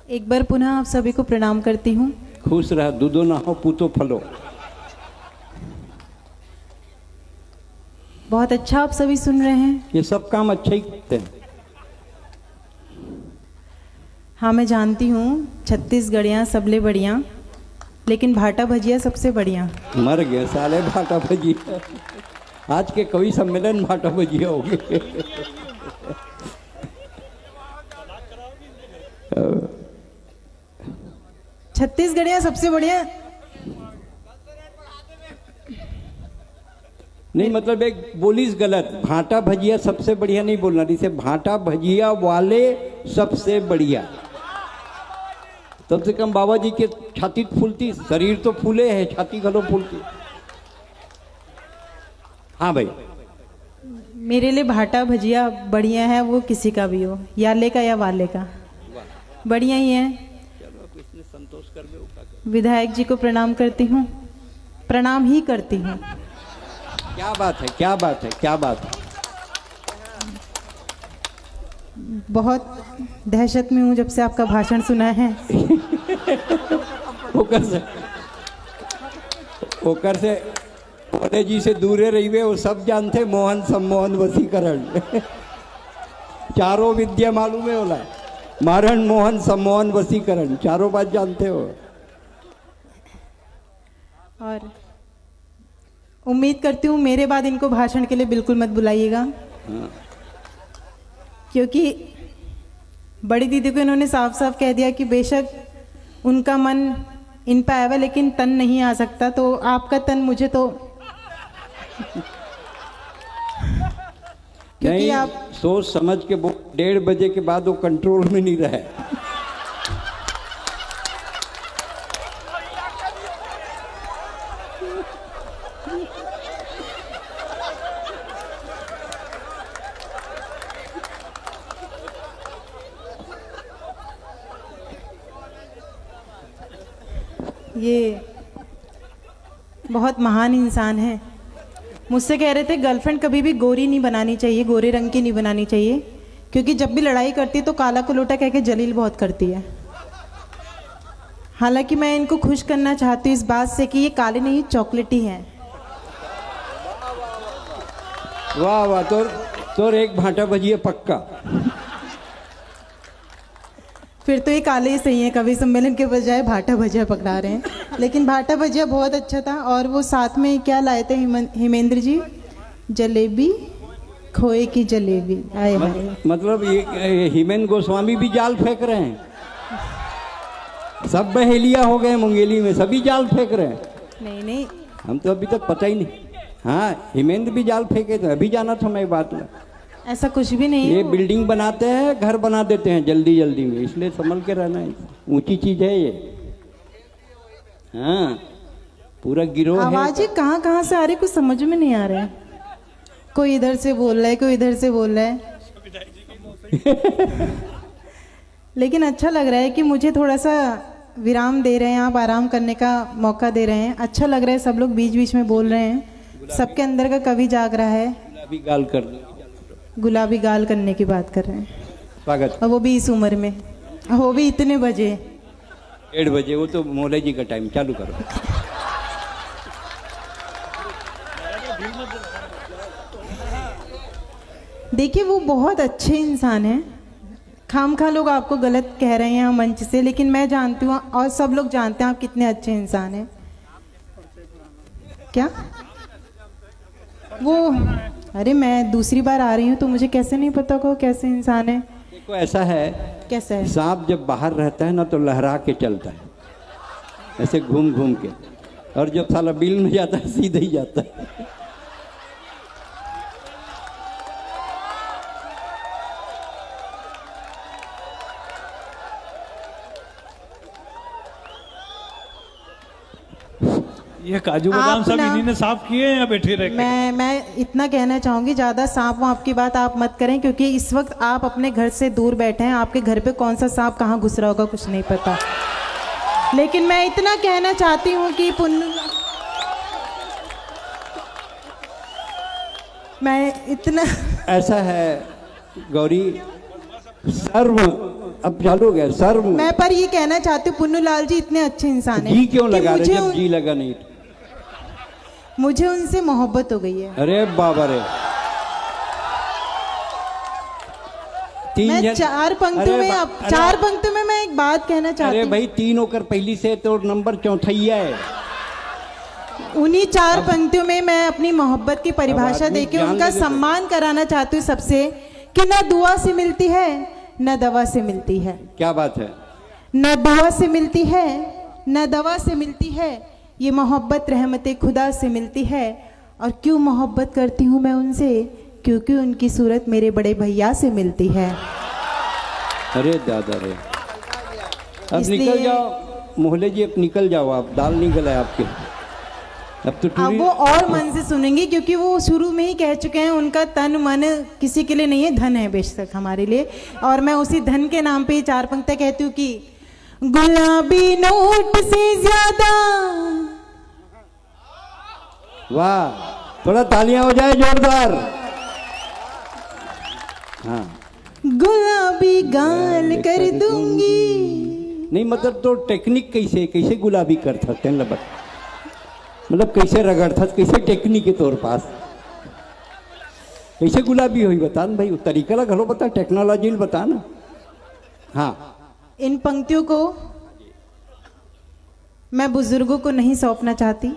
एक बार पुनः आप सभी को प्रणाम करती हूँ। खुश रह, दूधो ना हो पूतो फलो। बहुत अच्छा आप सभी सुन रहे हैं। ये सब काम अच्छा ही करते हैं। हाँ, मैं जानती हूँ छत्तीसगढ़ियाँ सबले बढ़िया, लेकिन भाटा भजिया सबसे बढ़िया। मर गए साले भाटा भजिया। आज के कवि सम्मेलन भाटा भजिया हो गए। छत्तीसगढ़ियाँ सबसे बढ़िया नहीं, मतलब एक बोलीस गलत। भाटा भजिया सबसे बढ़िया नहीं बोलना, इसे भाटा भजिया वाले सबसे बढ़िया। कम से कम बाबा जी के छाती फूलती, शरीर तो फूले है, छाती घलो फूलती। हाँ भाई, मेरे लिए भाटा भजिया बढ़िया है, वो किसी का भी हो, याले का या वाले का, बढ़िया ही है। संतोष कर विधायक जी को प्रणाम करती हूँ, प्रणाम ही करती हूँ। क्या बात है, क्या बात है, क्या बात है। बहुत दहशत में हूँ जब से आपका भाषण सुना है। ओकर से मोदी जी से दूरे रहिए, वो सब जानते मोहन सम्मोहन वसीकरण। चारों विद्या मालूम है होला, मारण मोहन सम्मोहन वसीकरण, चारों बात जानते हो। और उम्मीद करती हूँ मेरे बाद इनको भाषण के लिए बिल्कुल मत बुलाइएगा। हाँ। क्योंकि बड़ी दीदी को इन्होंने साफ साफ कह दिया कि बेशक उनका मन इन पे आया हुआ, लेकिन तन नहीं आ सकता, तो आपका तन मुझे तो क्योंकि नहीं, आप सोच समझ के 1:30 बजे के बाद वो कंट्रोल में नहीं रहे। ये बहुत महान इंसान है। मुझसे कह रहे थे गर्लफ्रेंड कभी भी गोरी नहीं बनानी चाहिए, गोरे रंग की नहीं बनानी चाहिए, क्योंकि जब भी लड़ाई करती है तो काला को लोटा कह के जलील बहुत करती है। हालांकि मैं इनको खुश करना चाहती हूँ इस बात से कि ये काले नहीं चॉकलेटी हैं। वाह वाह, तोर एक भाटा भजिया पक्का। फिर तो ये काले ही सही है, कवि सम्मेलन के बजाय भाटा भजिया पकड़ा रहे हैं। लेकिन भाटा भजिया बहुत अच्छा था। और वो साथ में क्या लाए थे हिमेंद्र जी? जलेबी, खोए की जलेबी। आए हाय, मतलब ये हिमेंद्र गोस्वामी भी जाल फेंक रहे हैं। सब बहेलिया हो गए मुंगेली में, सभी जाल फेंक रहे हैं। नहीं नहीं, हम तो अभी तक पता ही नहीं। हाँ, हिमेंद्र भी जाल फेंके थे, अभी जाना था मैं बात में। ऐसा कुछ भी नहीं ये है। बिल्डिंग बनाते हैं, घर बना देते हैं जल्दी जल्दी में, इसलिए संभल के रहना है। ऊंची चीज है ये। हाँ, पूरा गिरोह है। आवाज़ें कहाँ कहाँ से आ रही, कुछ समझ में नहीं आ रहा है। कोई इधर से बोल रहा है, कोई इधर से बोल रहा है। लेकिन अच्छा लग रहा है कि मुझे थोड़ा सा विराम दे रहे हैं आप, आराम करने का मौका दे रहे हैं। अच्छा लग रहा है, सब लोग बीच बीच में बोल रहे हैं, सबके अंदर का कवि जाग रहा है। गुलाबी गाल कर दो, गुलाबी गाल करने की बात कर रहे हैं। स्वागत। और वो भी इस उम्र में, वो भी इतने बजे। 1:30 बजे, वो तो मोले जी का टाइम। चालू करो। देखिए, वो बहुत अच्छे इंसान हैं। खामखा लोग आपको गलत कह रहे हैं मंच से, लेकिन मैं जानती हूँ और सब लोग जानते हैं आप कितने अच्छे इंसान हैं। क्या वो, अरे मैं दूसरी बार आ रही हूँ तो मुझे कैसे नहीं पता को कैसे इंसान है। देखो ऐसा है, कैसा है? सांप जब बाहर रहता है ना तो लहरा के चलता है, ऐसे घूम घूम के, और जब साला बिल में जाता है सीधे ही जाता है। ये काजू बादाम सब इन्हीं ने साफ किए हैं या बैठे रहे? मैं इतना कहना चाहूंगी, ज्यादा सांप वाप की बात आप मत करें, क्योंकि इस वक्त आप अपने घर से दूर बैठे हैं। आपके घर पे कौन सा सांप कहाँ घुस रहा होगा कुछ नहीं पता। लेकिन मैं इतना कहना चाहती हूँ कि मैं इतना ऐसा है गौरी, सर्व अब चालू हो गया सर। मैं पर ये कहना चाहती हूँ पुन्नू लाल जी इतने अच्छे इंसान हैं जी क्यों कि लगा रहे जब मुझे जी लगा नहीं? मुझे उनसे मोहब्बत हो गई है। अरे बाबा रे, मैं चार पंक्तियों में चार पंक्तियों में मैं एक बात कहना चाहती अरे हूँ। भाई 3 होकर पहली से तो नंबर चौथैया है। उन्हीं 4 पंक्तियों में मैं अपनी मोहब्बत की परिभाषा आदमी देके जान उनका ले लेते। सम्मान कराना चाहती हूँ सबसे कि न दुआ से मिलती है न दवा से मिलती है। क्या बात है? न दुआ से मिलती है न दवा से मिलती है, ये मोहब्बत रहमत खुदा से मिलती है। और क्यों मोहब्बत करती हूँ मैं उनसे? क्योंकि उनकी सूरत मेरे बड़े भैया से मिलती है। अरे दादा रे, अब इसलिए- निकल जाओ मोहल्ले जी, अब निकल जाओ आप, दाल नहीं गला है आपके। अब तो अब टूरी वो और मन से सुनेंगे क्योंकि वो शुरू में ही कह चुके हैं उनका तन मन किसी के लिए नहीं है, धन है बेशक हमारे लिए। और मैं उसी धन के नाम पे 4 पंक्तियां कहती हूँ कि गुलाबी नोट से ज्यादा। वाह, थोड़ा तालियां हो जाए जोरदार। हाँ गुलाबी गाल कर दूंगी। नहीं मतलब तो टेक्निक कैसे कैसे गुलाबी कर सकते हैं मतलब कैसे रगड़ था, कैसे टेक्निक के तौर पास कैसे गुलाबी हुई बता न भाई, तरीका ला घलो बता, टेक्नोलॉजी बता ना। हाँ, इन पंक्तियों को मैं बुजुर्गों को नहीं सौंपना चाहती।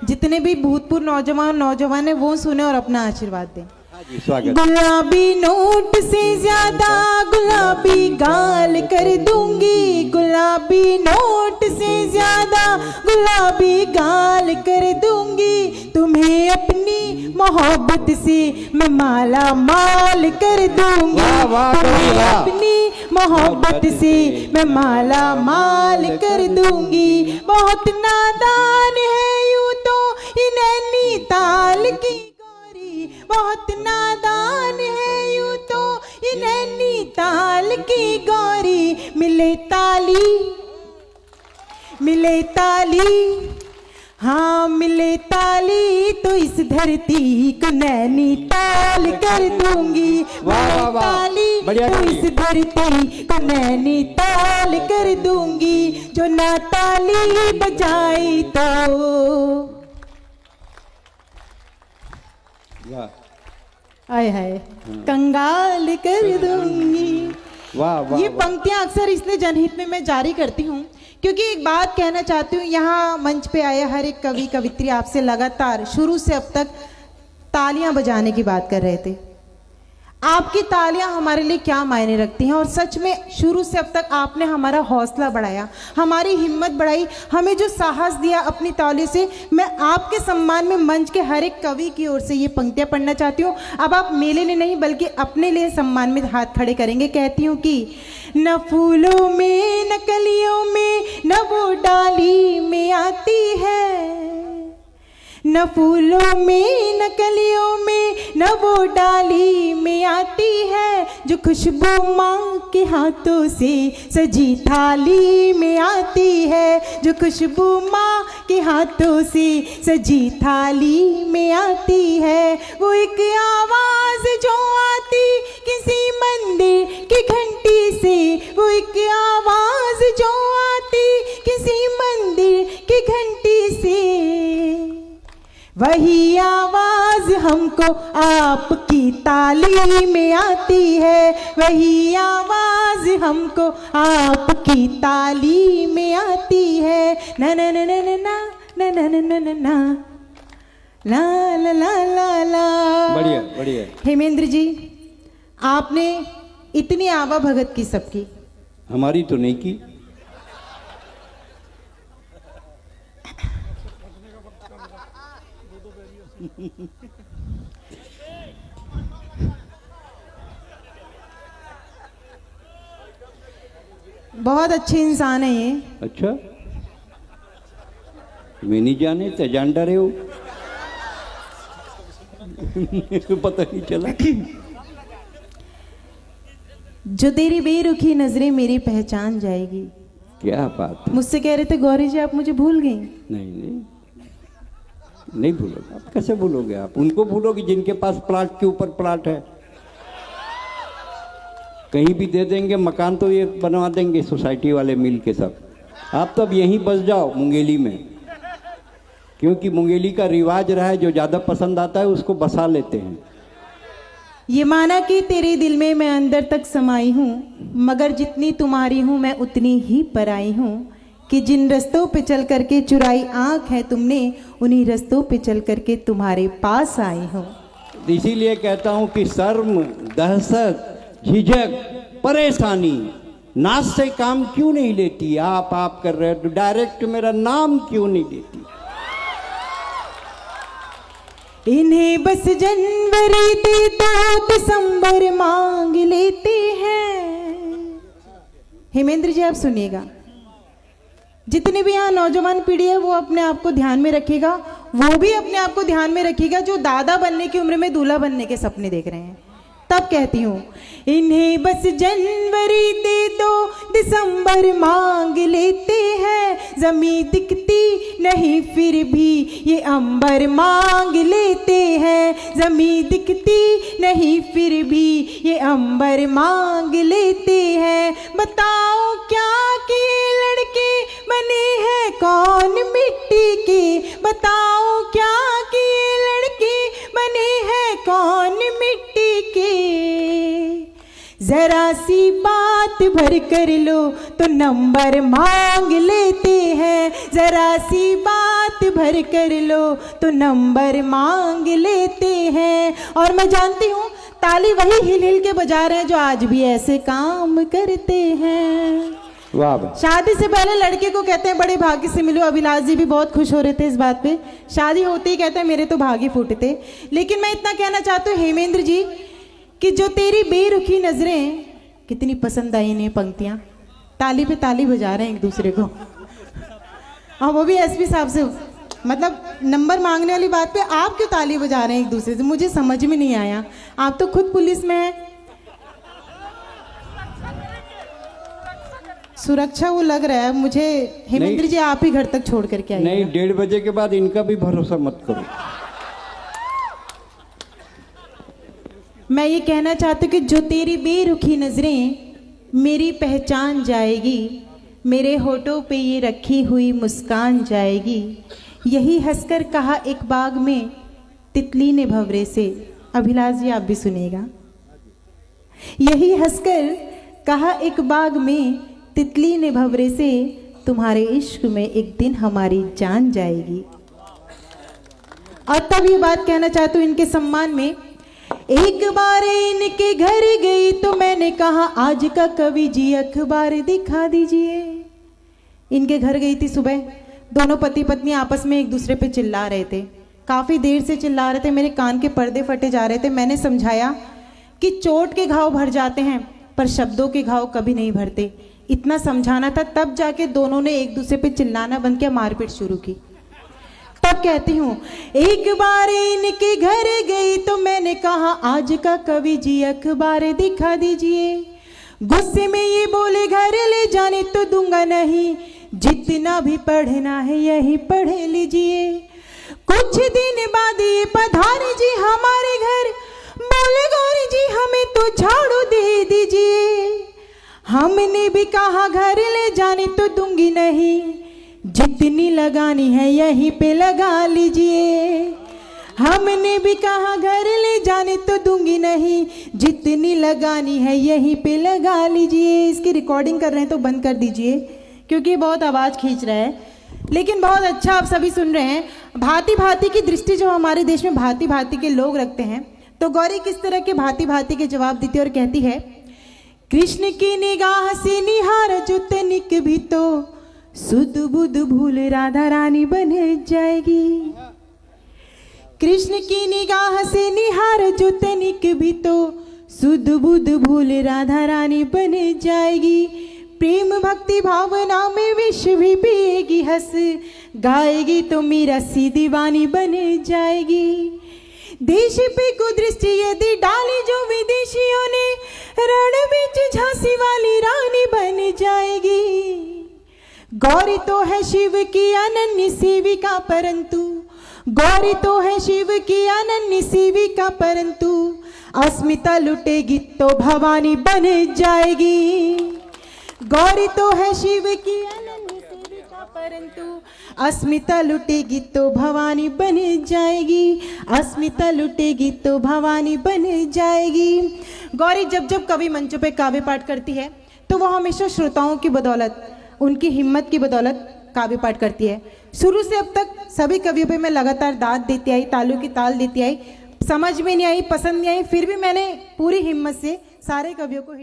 जितने भी भूतपूर्व नौजवान है वो सुने और अपना आशीर्वाद दें। जी स्वागत। गुलाबी नोट से ज्यादा गुलाबी गाल कर दूंगी। गुलाबी नोट से ज्यादा गुलाबी गाल कर दूंगी। तुम्हें अपनी मोहब्बत से मैं माला माल कर दूंगी। वाह, वाह, तुम्हें वाह। अपनी मोहब्बत से मैं माला माल कर दूंगी। बहुत नादान है यूं तो ये नैनीताल की गोरी। बहुत नादान है यूं तो ये नैनीताल की गोरी। मिले ताली हाँ मिले ताली तो इस धरती को नैनीताल कर दूंगी। वाह, वाह, मिले वाह। ताली बढ़िया तो गाई। इस धरती को नैनीताल कर दूंगी। जो ना ताली बजाई तो वाह आय हाय कंगाल कर दूंगी। वाह वाह ये वाह। पंक्तियां अक्सर इसलिए जनहित में मैं जारी करती हूँ क्योंकि एक बात कहना चाहती हूँ। यहाँ मंच पे आए हर एक कवि कवित्री आपसे लगातार शुरू से अब तक तालियां बजाने की बात कर रहे थे। आपकी तालियां हमारे लिए क्या मायने रखती हैं और सच में शुरू से अब तक आपने हमारा हौसला बढ़ाया, हमारी हिम्मत बढ़ाई, हमें जो साहस दिया अपनी तालियों से। मैं आपके सम्मान में मंच के हर एक कवि की ओर से ये पंक्तियां पढ़ना चाहती हूँ। अब आप मेरे लिए नहीं बल्कि अपने लिए सम्मान में हाथ खड़े करेंगे। कहती हूँ कि न फूलों में न कलियों में न वो डाली में आती है। न फूलों में न कलियों में न वो डाली में आती है। जो खुशबू माँ के हाथों से सजी थाली में आती है। जो खुशबू माँ के हाथों से सजी थाली में आती है। वो एक आवाज़ जो आती किसी मंदिर की घंटी से। वो एक आवाज़ जो आती किसी मंदिर की घंटी से। वही आवाज हमको आपकी ताली में आती है। वही आवाज हमको आपकी ताली में आती है। ना ना ना ना ना ना ना ना ना ना ना ला ला ला ला ला। बढ़िया बढ़िया। हेमेंद्र जी, आपने इतनी आवा भगत की सबकी, हमारी तो नहीं की। बहुत अच्छे इंसान है ये। अच्छा, मैं नहीं जाने तो जान डरे हो। तो पता नहीं चला। जो तेरी बेरुखी नजरें मेरी पहचान जाएगी। क्या बात है। मुझसे कह रहे थे गौरी जी आप मुझे भूल गई। नहीं नहीं नहीं भूलोगे आप। कैसे भूलोगे आप? उनको भूलोगे जिनके पास प्लाट के ऊपर प्लाट है। कहीं भी दे देंगे मकान तो ये बनवा देंगे सोसाइटी वाले मिल के सब। आप तो अब यहीं बस जाओ मुंगेली में, क्योंकि मुंगेली का रिवाज रहा है, जो ज़्यादा पसंद आता है उसको बसा लेते हैं। ये माना कि तेरे दिल में मैं अंदर तक समाई हूँ, मगर जितनी तुम्हारी हूँ मैं उतनी ही पराई हूँ, कि जिन रस्तों पे चल करके चुराई आँख है तुमने, उन्हीं रस्तों पे चल करके तुम्हारे पास आई हूँ। इसीलिए कहता हूँ कि शर्म, दहशत, झिझक, परेशानी नाच से काम क्यों नहीं लेती? आप कर रहे हो तो डायरेक्ट मेरा नाम क्यों नहीं लेती? इन्हें बस जनवरी दे दो, दिसंबर मांग लेते हैं। हेमेंद्र जी आप सुनिएगा, जितने भी यहाँ नौजवान पीढ़ी है वो अपने आप को ध्यान में रखेगा, वो भी अपने आप को ध्यान में रखेगा जो दादा बनने की उम्र में दूल्हा बनने के सपने देख रहे हैं। तब कहती हूँ, इन्हें बस जनवरी दे दो, दिसंबर मांग लेते हैं। ज़मीं दिखती नहीं फिर भी ये अंबर मांग लेते हैं। ज़मीं दिखती नहीं फिर भी ये अंबर मांग लेते हैं। बताओ क्या कि लड़के बने हैं कौन मिट्टी के? बताओ क्या कि लड़के बने हैं कौन मिट्टी के? जरा सी बात भर कर लो तो नंबर मांग लेते हैं। जरा सी बात भर कर लो तो नंबर मांग लेते हैं। और मैं जानती हूँ ताली वही हिल हिल के बजा रहे हैं जो आज भी ऐसे काम करते हैं। वाह। शादी से पहले लड़के को कहते हैं बड़े भाग्य से मिलो। अभिलाष जी भी बहुत खुश हो रहे थे इस बात पे। शादी होते ही कहते हैं मेरे तो भाग्य फूटते। लेकिन मैं इतना कहना चाहती हूँ हेमेंद्र जी कि जो तेरी बेरुखी नजरें, कितनी पसंद आई इन्हें पंक्तियां, ताली पे ताली बजा रहे हैं एक दूसरे को। और वो भी एसपी साहब से, मतलब नंबर मांगने वाली बात पे आप क्यों ताली बजा रहे हैं एक दूसरे से? मुझे समझ में नहीं आया। आप तो खुद पुलिस में हैं। सुरक्षा वो लग रहा है मुझे। हेमेंद्र जी आप ही घर तक छोड़ करके आइए। नहीं, 1:30 बजे के बाद इनका भी भरोसा मत करो। मैं ये कहना चाहती हूँ कि जो तेरी बेरुखी नजरें मेरी पहचान जाएगी, मेरे होठों पे ये रखी हुई मुस्कान जाएगी। यही हंसकर कहा एक बाग में तितली ने भंवरे से। अभिलाष जी आप भी सुनिएगा। यही हंसकर कहा एक बाग में तितली ने भंवरे से, तुम्हारे इश्क में एक दिन हमारी जान जाएगी। और तब ये बात कहना चाहती हूँ इनके सम्मान में, एक बार इनके घर गई तो मैंने कहा आज का कवि जी अखबार दिखा दीजिए। इनके घर गई थी सुबह, दोनों पति पत्नी आपस में एक दूसरे पे चिल्ला रहे थे, काफ़ी देर से चिल्ला रहे थे। मेरे कान के पर्दे फटे जा रहे थे। मैंने समझाया कि चोट के घाव भर जाते हैं पर शब्दों के घाव कभी नहीं भरते। इतना समझाना था, तब जाके दोनों ने एक दूसरे पे चिल्लाना बंद किया, मारपीट शुरू की। तब कहती हूँ, एक बार इनके घर गई तो मैंने कहा आज का कवि जी अखबार दिखा दीजिए। गुस्से में ये बोले घर ले जाने तो दूंगा नहीं, जितना भी पढ़ना है यही पढ़ लीजिए। कुछ दिन बाद ये पधारे जी हमारे घर, बोले गौरी जी हमें तो झाड़ू दे दीजिए। हमने भी कहा घर ले जाने तो दूंगी नहीं, जितनी लगानी है यहीं पे लगा लीजिए। हमने भी कहा घर ले जाने तो दूंगी नहीं, जितनी लगानी है यहीं पे लगा लीजिए। इसकी रिकॉर्डिंग कर रहे हैं तो बंद कर दीजिए क्योंकि बहुत आवाज़ खींच रहा है। लेकिन बहुत अच्छा आप सभी सुन रहे हैं। भांति भांति की दृष्टि जो हमारे देश में भांति भांति के लोग रखते हैं, तो गौरी किस तरह के भांति भांति के जवाब देती है और कहती है, कृष्ण की निगाह से निहार जो तनिक भी तो सुध बुध भूल राधा रानी बन जाएगी। कृष्ण की निगाह से निहार जो तनिक भी तो सुध बुध भूल राधा रानी बन जाएगी। प्रेम भक्ति भावना में विष भी पिएगी, हंस गाएगी तो मीरा सी दीवानी बन जाएगी। देश पे कुदृष्टि यदि डाली जो विदेशियों ने, रण बीच झांसी वाली रानी बन जाएगी। गौरी तो है शिव की अनन्य सेविका, परंतु गौरी तो है शिव की अनन्य सेविका, परंतु अस्मिता लुटेगी तो भवानी बन जाएगी। गौरी तो है शिव की अनन्य सेविका, परंतु अस्मिता लुटेगी तो भवानी बन जाएगी। अस्मिता लुटेगी तो भवानी बन जाएगी। गौरी जब जब कवि मंचों पे काव्य पाठ करती है तो वो हमेशा श्रोताओं की बदौलत, उनकी हिम्मत की बदौलत काव्य पाठ करती है। शुरू से अब तक सभी कवियों पे मैं लगातार दाद देती आई, तालों की ताल देती आई, समझ में नहीं आई, पसंद नहीं आई, फिर भी मैंने पूरी हिम्मत से सारे कवियों को